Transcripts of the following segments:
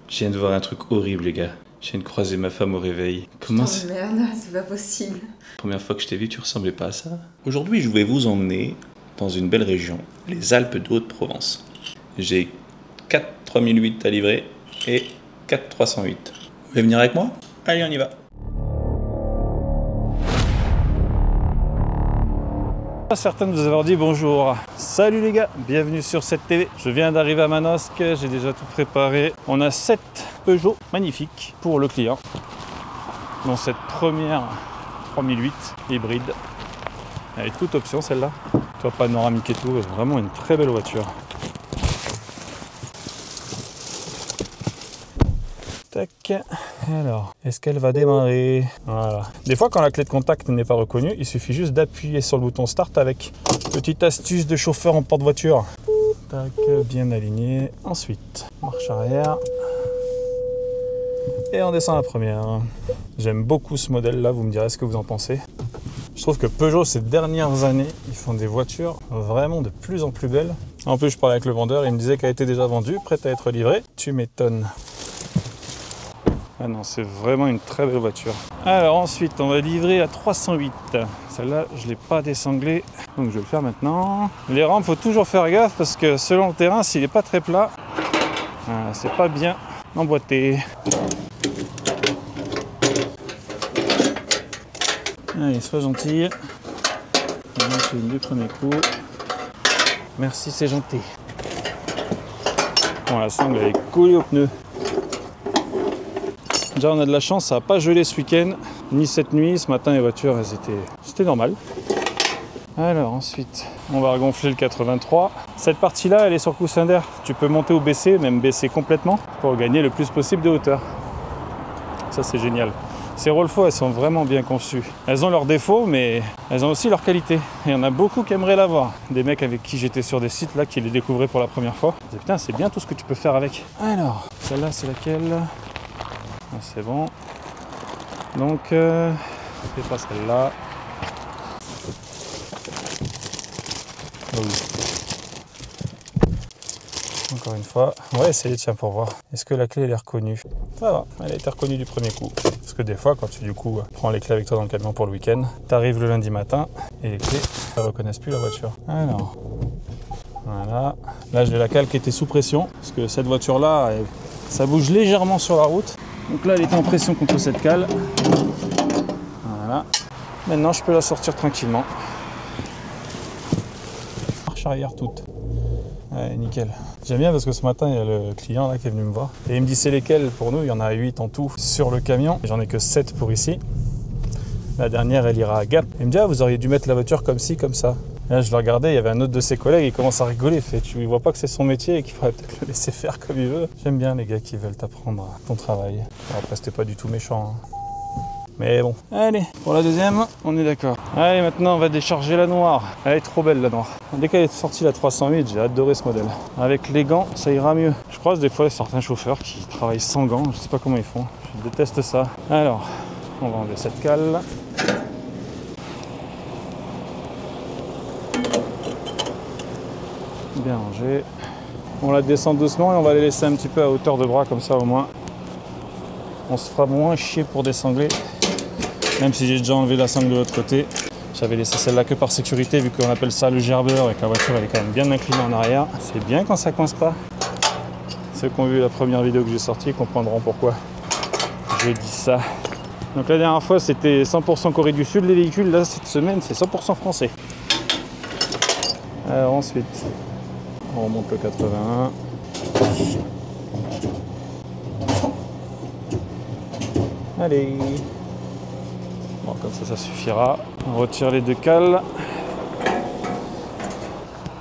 Je viens de voir un truc horrible, les gars. Je viens de croiser ma femme au réveil. Comment Oh merde, c'est pas possible. Première fois que je t'ai vu, tu ressemblais pas à ça. Aujourd'hui, je vais vous emmener dans une belle région, les Alpes de Haute-Provence. J'ai 4 3008 à livrer et 4 308. Vous voulez venir avec moi? Allez, on y va. Certains nous avoir dit bonjour. Salut les gars, bienvenue sur cette TV. Je viens d'arriver à Manosque, j'ai déjà tout préparé. On a 7 Peugeot magnifiques pour le client. Dans cette première 3008 hybride. Elle est toute option celle-là. Toit panoramique et tout, vraiment une très belle voiture. Tac. Alors, est-ce qu'elle va démarrer? Voilà. Des fois, quand la clé de contact n'est pas reconnue, il suffit juste d'appuyer sur le bouton Start avec petite astuce de chauffeur en porte-voiture. Tac, bien aligné. Ensuite, marche arrière. Et on descend la première. J'aime beaucoup ce modèle-là, vous me direz ce que vous en pensez. Je trouve que Peugeot, ces dernières années, ils font des voitures vraiment de plus en plus belles. En plus, je parlais avec le vendeur, il me disait qu'elle était déjà vendue, prête à être livrée. Tu m'étonnes. Ah non, c'est vraiment une très belle voiture. Alors ensuite, on va livrer à 308. Celle-là, je ne l'ai pas désanglée, donc je vais le faire maintenant. Les rampes, il faut toujours faire gaffe parce que selon le terrain, s'il n'est pas très plat, c'est pas bien emboîté. Allez, sois gentil. Je fais du premier coup. Merci, c'est gentil. Bon, la sangle elle est collée au pneu. Déjà on a de la chance, ça n'a pas gelé ce week-end, ni cette nuit. Ce matin les voitures, c'était normal. Alors ensuite, on va regonfler le 83. Cette partie-là, elle est sur coussin d'air. Tu peux monter ou baisser, même baisser complètement, pour gagner le plus possible de hauteur. Ça c'est génial. Ces Rolfo, elles sont vraiment bien conçues. Elles ont leurs défauts, mais elles ont aussi leurs qualités. Et il y en a beaucoup qui aimeraient l'avoir. Des mecs avec qui j'étais sur des sites là, qui les découvraient pour la première fois. Ils disaient, putain, c'est bien tout ce que tu peux faire avec. Alors, celle-là, c'est laquelle? Ah, c'est bon. Donc, c'est pas celle-là. Oh oui. Encore une fois, on va essayer, tiens, pour voir. Est-ce que la clé elle est reconnue? Ça va, elle a été reconnue du premier coup. Parce que des fois, quand tu du coup prends les clés avec toi dans le camion pour le week-end, tu arrives le lundi matin et les clés ne reconnaissent plus la voiture. Alors, voilà. Là, j'ai la cale qui était sous pression. Parce que cette voiture-là, ça bouge légèrement sur la route. Donc là, elle était en pression contre cette cale. Voilà. Maintenant, je peux la sortir tranquillement. Marche arrière toute. Ouais, nickel. J'aime bien parce que ce matin, il y a le client là qui est venu me voir. Et il me dit c'est lesquels pour nous. Il y en a 8 en tout sur le camion. J'en ai que 7 pour ici. La dernière, elle ira à Gap. Il me dit, ah, vous auriez dû mettre la voiture comme ci, comme ça. Et là, je le regardais, il y avait un autre de ses collègues, il commence à rigoler. Il fait, tu ne vois pas que c'est son métier et qu'il faudrait peut-être le laisser faire comme il veut. J'aime bien les gars qui veulent t'apprendre ton travail. Après, c'était pas du tout méchant. Hein. Mais bon, allez, pour la deuxième, on est d'accord. Allez, maintenant, on va décharger la noire. Elle est trop belle, la noire. Dès qu'elle est sortie, la 308, j'ai adoré ce modèle. Avec les gants, ça ira mieux. Je croise des fois certains chauffeurs qui travaillent sans gants. Je sais pas comment ils font. Je déteste ça. Alors, on va enlever cette cale. Bien rangé. On la descend doucement et on va les laisser un petit peu à hauteur de bras, comme ça au moins. On se fera moins chier pour désangler. Même si j'ai déjà enlevé la sangle de l'autre côté. J'avais laissé celle-là que par sécurité, vu qu'on appelle ça le gerbeur et que la voiture elle est quand même bien inclinée en arrière. C'est bien quand ça coince pas. Ceux qui ont vu la première vidéo que j'ai sortie comprendront pourquoi je dis ça. Donc la dernière fois c'était 100% Corée du Sud les véhicules, là cette semaine c'est 100% français. Alors ensuite, on remonte le 81. Allez. Bon, comme ça suffira. On retire les deux cales.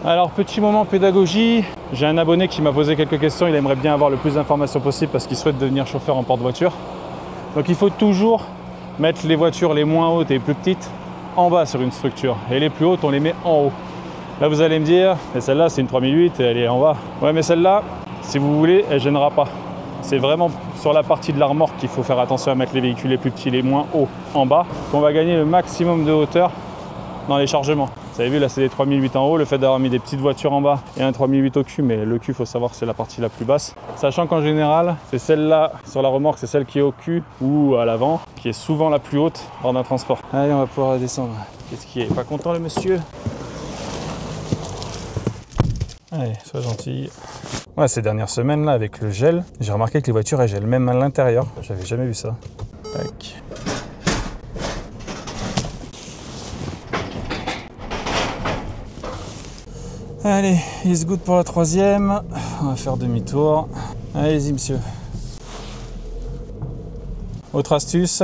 Alors, petit moment pédagogie. J'ai un abonné qui m'a posé quelques questions. Il aimerait bien avoir le plus d'informations possible parce qu'il souhaite devenir chauffeur en porte-voiture. Donc, il faut toujours mettre les voitures les moins hautes et les plus petites en bas sur une structure. Et les plus hautes, on les met en haut. Là, vous allez me dire, mais celle-là, c'est une 3008 et elle est en bas. Ouais, mais celle-là, si vous voulez, elle ne gênera pas. C'est vraiment sur la partie de la remorque qu'il faut faire attention à mettre les véhicules les plus petits, les moins hauts en bas, qu'on va gagner le maximum de hauteur dans les chargements. Vous avez vu là c'est des 3008 en haut, le fait d'avoir mis des petites voitures en bas et un 3008 au cul, mais le cul faut savoir que c'est la partie la plus basse. Sachant qu'en général c'est celle-là sur la remorque, c'est celle qui est au cul ou à l'avant, qui est souvent la plus haute lors d'un transport. Allez, on va pouvoir descendre. Qu'est-ce qui est pas content le monsieur? Allez, sois gentil. Ouais, ces dernières semaines là avec le gel, j'ai remarqué que les voitures elles gèlent même à l'intérieur. J'avais jamais vu ça. Tac. Allez, it's good pour la troisième. On va faire demi-tour. Allez-y, monsieur. Autre astuce,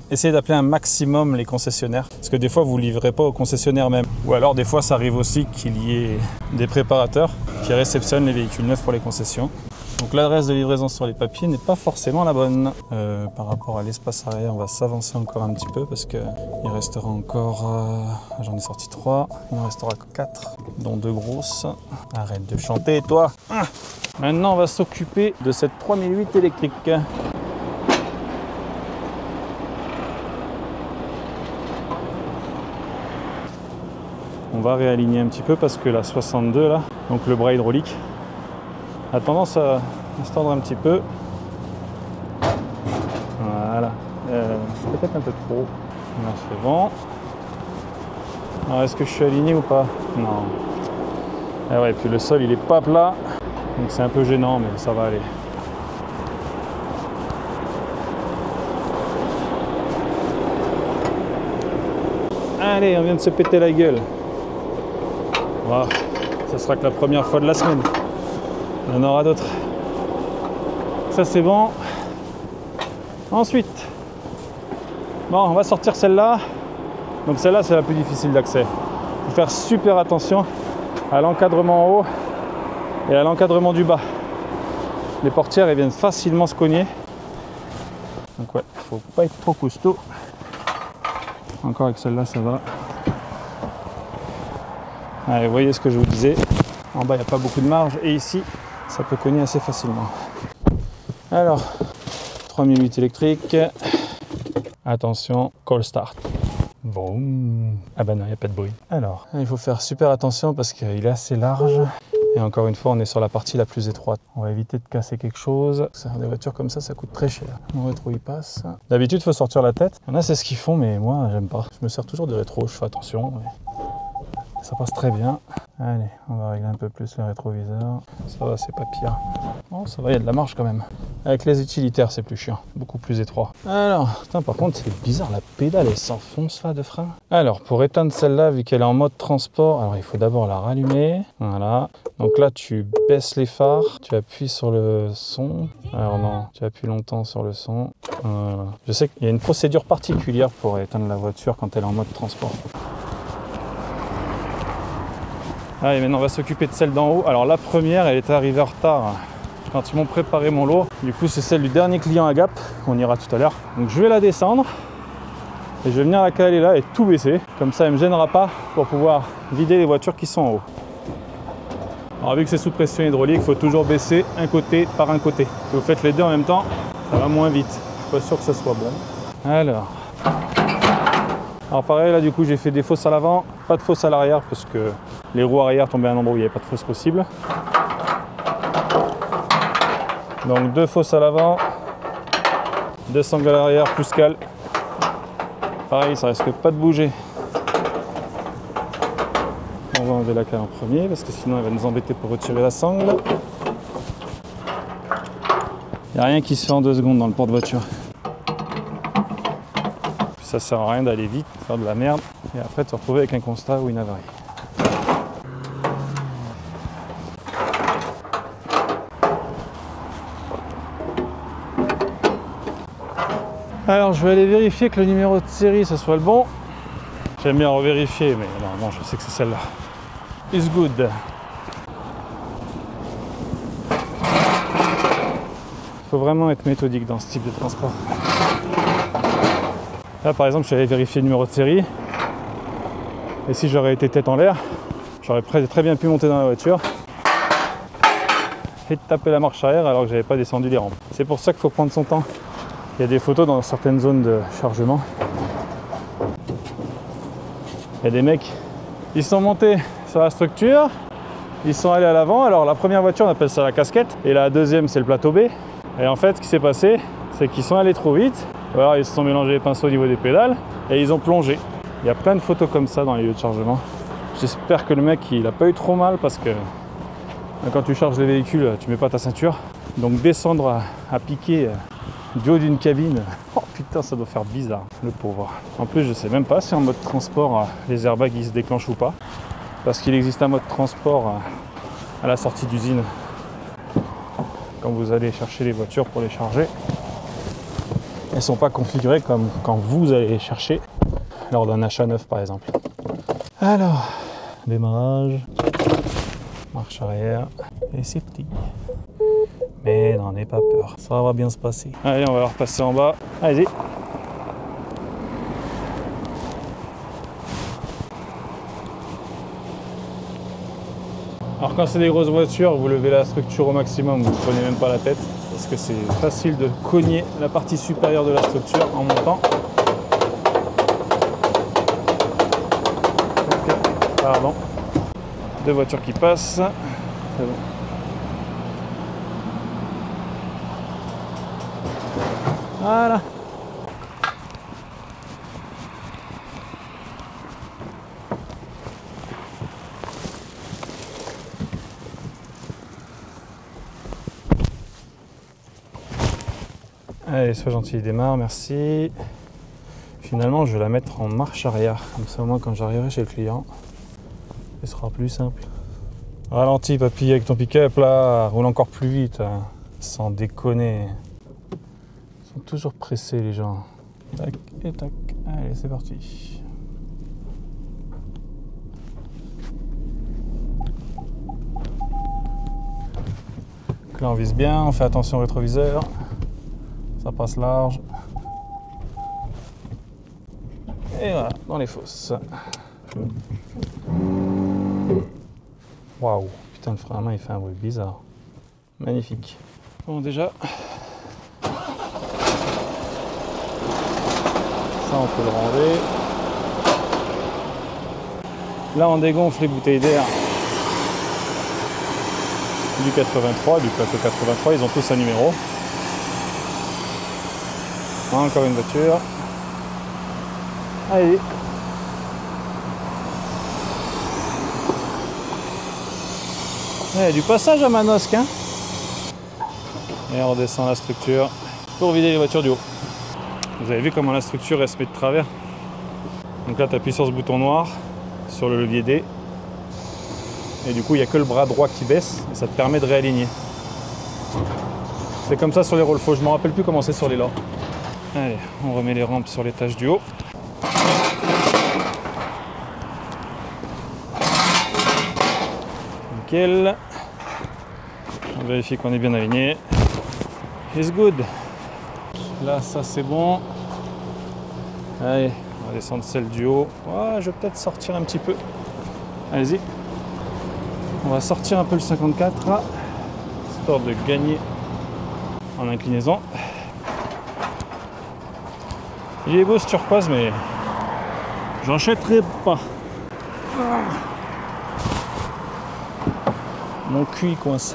essayez d'appeler un maximum les concessionnaires. Parce que des fois, vous ne livrez pas au concessionnaire même. Ou alors, des fois, ça arrive aussi qu'il y ait des préparateurs qui réceptionnent les véhicules neufs pour les concessions. Donc l'adresse de livraison sur les papiers n'est pas forcément la bonne. Par rapport à l'espace arrière, on va s'avancer encore un petit peu parce qu'il restera encore... j'en ai sorti 3, il en restera 4, dont 2 grosses. Arrête de chanter, toi. Maintenant, on va s'occuper de cette 3008 électrique. On va réaligner un petit peu parce que la 62 là, donc le bras hydraulique, a tendance à se tendre un petit peu. Voilà. Peut-être un peu trop. Là c'est bon. Alors est-ce que je suis aligné ou pas? Non. Ah ouais, puis le sol il est pas plat. Donc c'est un peu gênant mais ça va aller. Allez, on vient de se péter la gueule. Voilà. Ça sera que la première fois de la semaine. Il y en aura d'autres. Ça c'est bon. Ensuite, bon, on va sortir celle-là. Donc celle-là c'est la plus difficile d'accès. Il faut faire super attention à l'encadrement en haut et à l'encadrement du bas. Les portières elles viennent facilement se cogner. Donc ouais, il faut pas être trop costaud. Encore avec celle-là ça va. Allez, vous voyez ce que je vous disais. En bas il n'y a pas beaucoup de marge et ici ça peut cogner assez facilement. Alors, 3008 électrique. Attention, call start. Bon. Ah bah non, il n'y a pas de bruit. Alors, il faut faire super attention parce qu'il est assez large. Et encore une fois, on est sur la partie la plus étroite. On va éviter de casser quelque chose. Des voitures comme ça coûte très cher. Mon rétro, il passe. D'habitude, il faut sortir la tête. Il y en a, c'est ce qu'ils font, mais moi, j'aime pas. Je me sers toujours du rétro, je fais attention. Ça passe très bien. Allez, on va régler un peu plus le rétroviseur. Ça va, c'est pas pire. Oh, ça va, il y a de la marge quand même. Avec les utilitaires, c'est plus chiant. Beaucoup plus étroit. Alors, putain, par contre, c'est bizarre, la pédale, elle s'enfonce là de frein. Alors, pour éteindre celle-là, vu qu'elle est en mode transport, alors il faut d'abord la rallumer. Voilà. Donc là, tu baisses les phares. Tu appuies sur le son. Alors non, tu appuies longtemps sur le son. Voilà. Je sais qu'il y a une procédure particulière pour éteindre la voiture quand elle est en mode transport. Allez, maintenant on va s'occuper de celle d'en haut. Alors la première, elle était arrivée en retard quand ils m'ont préparé mon lot. Du coup, c'est celle du dernier client à Gap. On ira tout à l'heure. Donc je vais la descendre et je vais venir la caler là et tout baisser. Comme ça, elle ne me gênera pas pour pouvoir vider les voitures qui sont en haut. Alors vu que c'est sous pression hydraulique, il faut toujours baisser un côté par un côté. Si vous faites les deux en même temps, ça va moins vite. Je suis pas sûr que ça soit bon. Alors pareil, là du coup j'ai fait des fosses à l'avant, pas de fosses à l'arrière parce que les roues arrière tombaient à un endroit où il n'y avait pas de fosse possible. Donc 2 fosses à l'avant, 2 sangles à l'arrière plus cale. Pareil, ça risque pas de bouger. On va enlever la cale en premier parce que sinon elle va nous embêter pour retirer la sangle. Il n'y a rien qui se fait en 2 secondes dans le porte-voiture. Ça sert à rien d'aller vite, faire de la merde et après te retrouver avec un constat ou une avarie. Alors je vais aller vérifier que le numéro de série ce soit le bon. J'aime bien revérifier mais normalement je sais que c'est celle-là. It's good. Faut vraiment être méthodique dans ce type de transport. Là par exemple je suis allé vérifier le numéro de série et si j'aurais été tête en l'air, j'aurais très bien pu monter dans la voiture et taper la marche arrière alors que j'avais pas descendu les rampes. C'est pour ça qu'il faut prendre son temps. Il y a des photos dans certaines zones de chargement. Il y a des mecs, Ils sont montés sur la structure, ils sont allés à l'avant. Alors la première voiture on appelle ça la casquette et la deuxième c'est le plateau B. Et en fait ce qui s'est passé c'est qu'ils sont allés trop vite, ou alors ils se sont mélangés les pinceaux au niveau des pédales et ils ont plongé. Il y a plein de photos comme ça dans les lieux de chargement. J'espère que le mec il a pas eu trop mal parce que quand tu charges les véhicules tu mets pas ta ceinture. Donc descendre à piquer du haut d'une cabine, oh putain ça doit faire bizarre, le pauvre. En plus je sais même pas si en mode transport les airbags ils se déclenchent ou pas. Parce qu'il existe un mode transport à la sortie d'usine. Quand vous allez chercher les voitures pour les charger, elles ne sont pas configurées comme quand vous allez les chercher lors d'un achat neuf par exemple. Alors, démarrage, marche arrière, et c'est petit. Mais n'en aie pas peur, ça va bien se passer. Allez, on va repasser en bas. Allez-y. Alors quand c'est des grosses voitures, vous levez la structure au maximum, vous ne prenez même pas la tête. Parce que c'est facile de cogner la partie supérieure de la structure en montant. Pardon. Deux voitures qui passent. C'est bon. Voilà. Allez, sois gentil, démarre, merci. Finalement, je vais la mettre en marche arrière. Comme ça, au moins, quand j'arriverai chez le client, ce sera plus simple. Ralentis, papy, avec ton pick-up, là. Roule encore plus vite, hein. Sans déconner. Ils sont toujours pressés, les gens. Tac et tac. Allez, c'est parti. Donc là, on vise bien, on fait attention au rétroviseur. Ça passe large. Et voilà, dans les fosses. Waouh, putain, le frein à main il fait un bruit bizarre. Magnifique. Bon, déjà, ça on peut le ranger. Là, on dégonfle les bouteilles d'air du 83, du plateau 83. Ils ont tous un numéro. Encore une voiture. Allez. Il y a du passage à Manosque, hein. Et on redescend la structure pour vider les voitures du haut. Vous avez vu comment la structure elle se met de travers. Donc là tu appuies sur ce bouton noir, sur le levier D. Et du coup il n'y a que le bras droit qui baisse et ça te permet de réaligner. C'est comme ça sur les Rolfo, je ne me rappelle plus comment c'est sur les lors. Allez, on remet les rampes sur l'étage du haut. Nickel. On vérifie qu'on est bien aligné. It's good. Là, ça c'est bon. Allez, on va descendre celle du haut. Ouais, je vais peut-être sortir un petit peu. Allez-y. On va sortir un peu le 54 là, histoire de gagner en inclinaison. Il est beau ce turquoise, mais j'en jetterai pas. Mon cul il coince.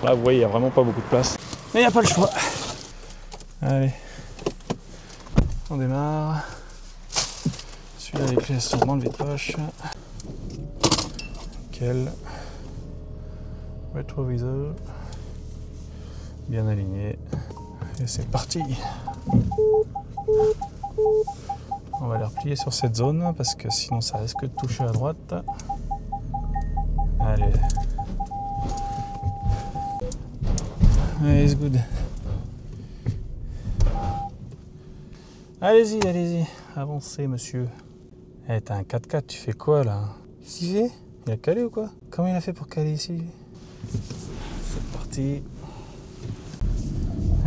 Là vous voyez, il n'y a vraiment pas beaucoup de place. Mais il n'y a pas le choix. Allez. On démarre. Celui-là les clés sont dans le vide-poche. Nickel. Rétroviseur. Bien aligné. Et c'est parti. On va les replier sur cette zone parce que sinon ça risque de toucher à droite. Allez. Allez, it's good. Allez-y, allez-y. Avancez, monsieur. Eh, t'as un 4x4, tu fais quoi là? Qu'est-ce qu'il fait? Il a calé ou quoi? Comment il a fait pour caler ici? C'est parti.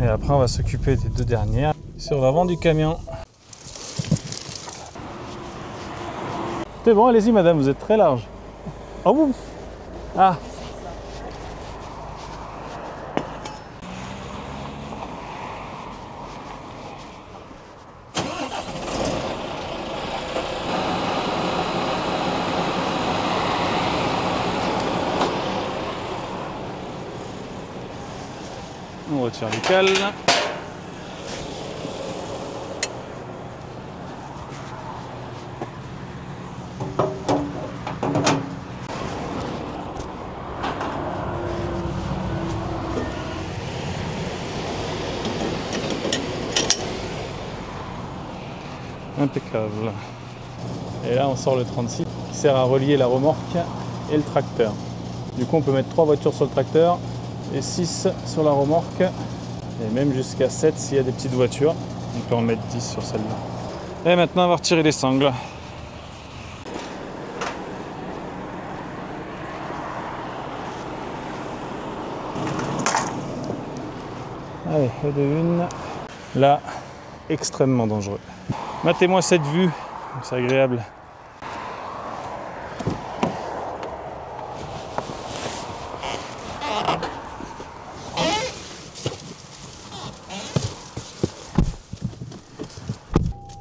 Et après, on va s'occuper des deux dernières sur l'avant du camion. C'est bon, allez-y, madame, vous êtes très large. Oh, boum. Ah. On retire les cales. Impeccable. Et là on sort le 36 qui sert à relier la remorque et le tracteur. Du coup on peut mettre 3 voitures sur le tracteur et 6 sur la remorque et même jusqu'à 7 s'il y a des petites voitures. On peut en mettre 10 sur celle-là. Et maintenant on va retirer les sangles. Allez, et de une. Là, extrêmement dangereux. Matez-moi cette vue, c'est agréable.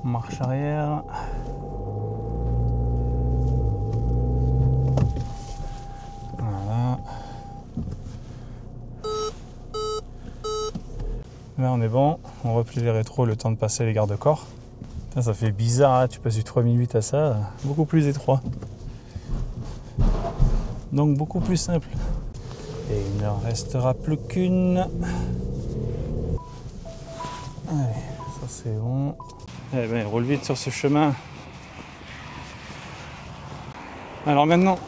Marche arrière. Voilà. Là on est bon, on replie les rétros le temps de passer les garde-corps. Ça fait bizarre, hein, tu passes du 3008 à ça, beaucoup plus étroit. Donc beaucoup plus simple. Et il n'en restera plus qu'une. Allez, ça c'est bon. Eh bien, roule vite sur ce chemin. Alors maintenant,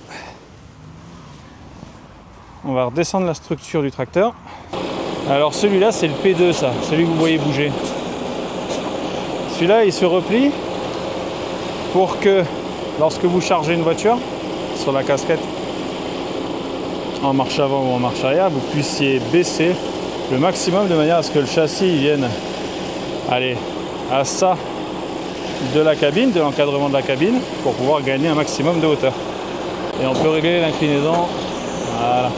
on va redescendre la structure du tracteur. Alors celui-là, c'est le P2, ça, celui que vous voyez bouger. Celui-là, il se replie pour que lorsque vous chargez une voiture sur la casquette en marche avant ou en marche arrière, vous puissiez baisser le maximum de manière à ce que le châssis vienne aller à ça de la cabine, de l'encadrement de la cabine, pour pouvoir gagner un maximum de hauteur. Et on peut régler l'inclinaison. Voilà.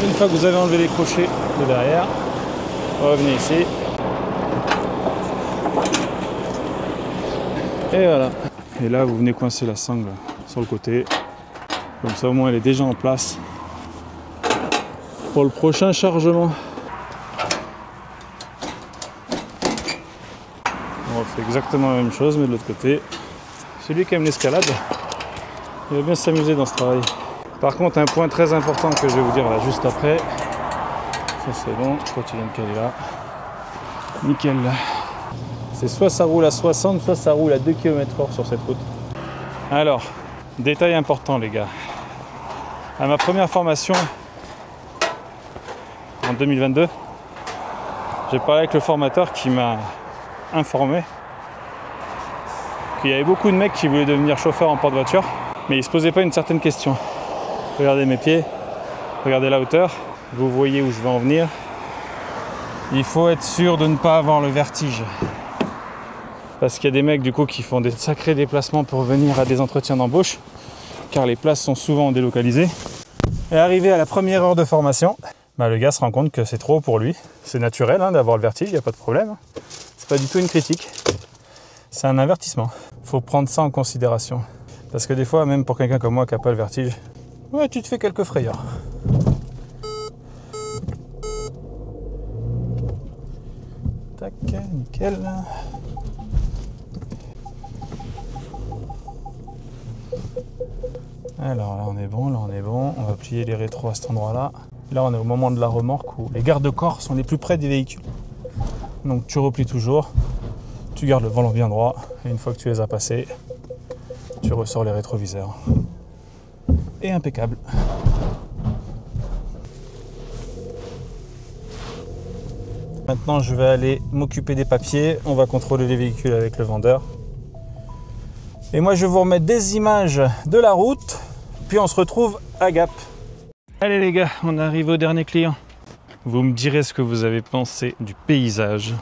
Une fois que vous avez enlevé les crochets de derrière, revenez ici. Et voilà. Et là, vous venez coincer la sangle sur le côté. Comme ça, au moins, elle est déjà en place pour le prochain chargement. On refait exactement la même chose, mais de l'autre côté. Celui qui aime l'escalade, il va bien s'amuser dans ce travail. Par contre, un point très important que je vais vous dire là juste après, ça c'est bon, toi tu viens de caler là, nickel. C'est soit ça roule à 60, soit ça roule à 2 km/h sur cette route. Alors, détail important les gars, à ma première formation en 2022, j'ai parlé avec le formateur qui m'a informé qu'il y avait beaucoup de mecs qui voulaient devenir chauffeurs en porte-voiture, mais ils ne se posaient pas une certaine question. Regardez mes pieds, regardez la hauteur, vous voyez où je veux en venir. Il faut être sûr de ne pas avoir le vertige. Parce qu'il y a des mecs du coup qui font des sacrés déplacements pour venir à des entretiens d'embauche, car les places sont souvent délocalisées. Et arrivé à la première heure de formation, le gars se rend compte que c'est trop pour lui. C'est naturel hein, d'avoir le vertige, il n'y a pas de problème. C'est pas du tout une critique. C'est un avertissement. Il faut prendre ça en considération. Parce que des fois, même pour quelqu'un comme moi qui n'a pas le vertige, ouais, tu te fais quelques frayeurs. Tac, nickel. Alors là on est bon, là on est bon. On va plier les rétros à cet endroit-là. Là on est au moment de la remorque où les garde-corps sont les plus près des véhicules. Donc tu replies toujours, tu gardes le volant bien droit et une fois que tu les as passés, tu ressors les rétroviseurs. Et impeccable. Maintenant je vais aller m'occuper des papiers, on va contrôler les véhicules avec le vendeur. Et moi je vais vous remettre des images de la route, puis on se retrouve à Gap. Allez les gars, on arrive au dernier client. Vous me direz ce que vous avez pensé du paysage.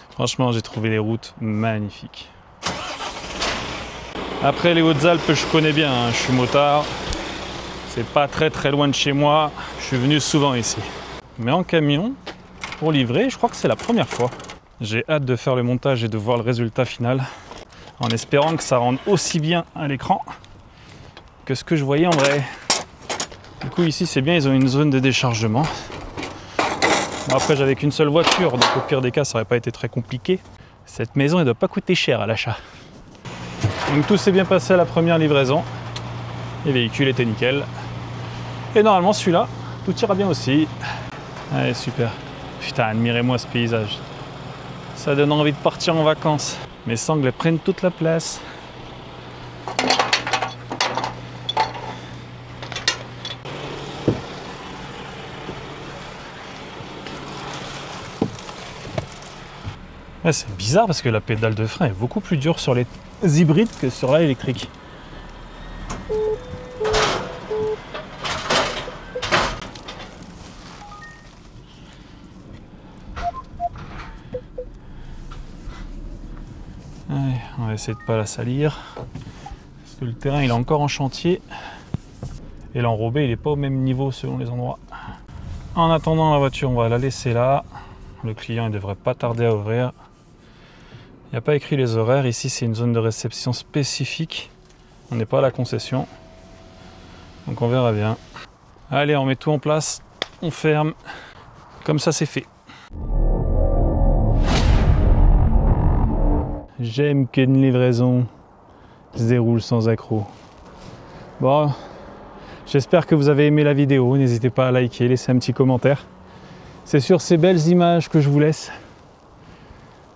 Franchement j'ai trouvé les routes magnifiques. Après les Hautes-Alpes je connais bien, hein. Je suis motard. C'est pas très loin de chez moi, je suis venu souvent ici. Mais en camion, pour livrer. Je crois que c'est la première fois. J'ai hâte de faire le montage et de voir le résultat final, en espérant que ça rende aussi bien à l'écran que ce que je voyais en vrai. Du coup ici c'est bien, ils ont une zone de déchargement. Bon, après j'avais qu'une seule voiture, donc au pire des cas ça aurait pas été très compliqué. Cette maison elle doit pas coûter cher à l'achat. Donc tout s'est bien passé à la première livraison. Les véhicules étaient nickel. Et normalement celui-là, tout ira bien aussi. Allez super. Putain, admirez-moi ce paysage. Ça donne envie de partir en vacances. Mes sangles prennent toute la place. Ouais, c'est bizarre parce que la pédale de frein est beaucoup plus dure sur les hybrides que sur l'électrique. Allez, on va essayer de ne pas la salir. Parce que le terrain il est encore en chantier. Et l'enrobé il n'est pas au même niveau selon les endroits. En attendant la voiture, on va la laisser là. Le client ne devrait pas tarder à ouvrir. Il n'y a pas écrit les horaires. Ici c'est une zone de réception spécifique. On n'est pas à la concession. Donc on verra bien. Allez, on met tout en place. On ferme. Comme ça c'est fait. J'aime qu'une livraison se déroule sans accroc. Bon, j'espère que vous avez aimé la vidéo. N'hésitez pas à liker, laisser un petit commentaire. C'est sur ces belles images que je vous laisse.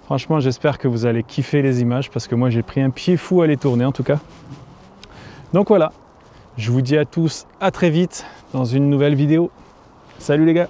Franchement, j'espère que vous allez kiffer les images parce que moi j'ai pris un pied fou à les tourner en tout cas. Donc voilà, je vous dis à tous à très vite dans une nouvelle vidéo. Salut les gars!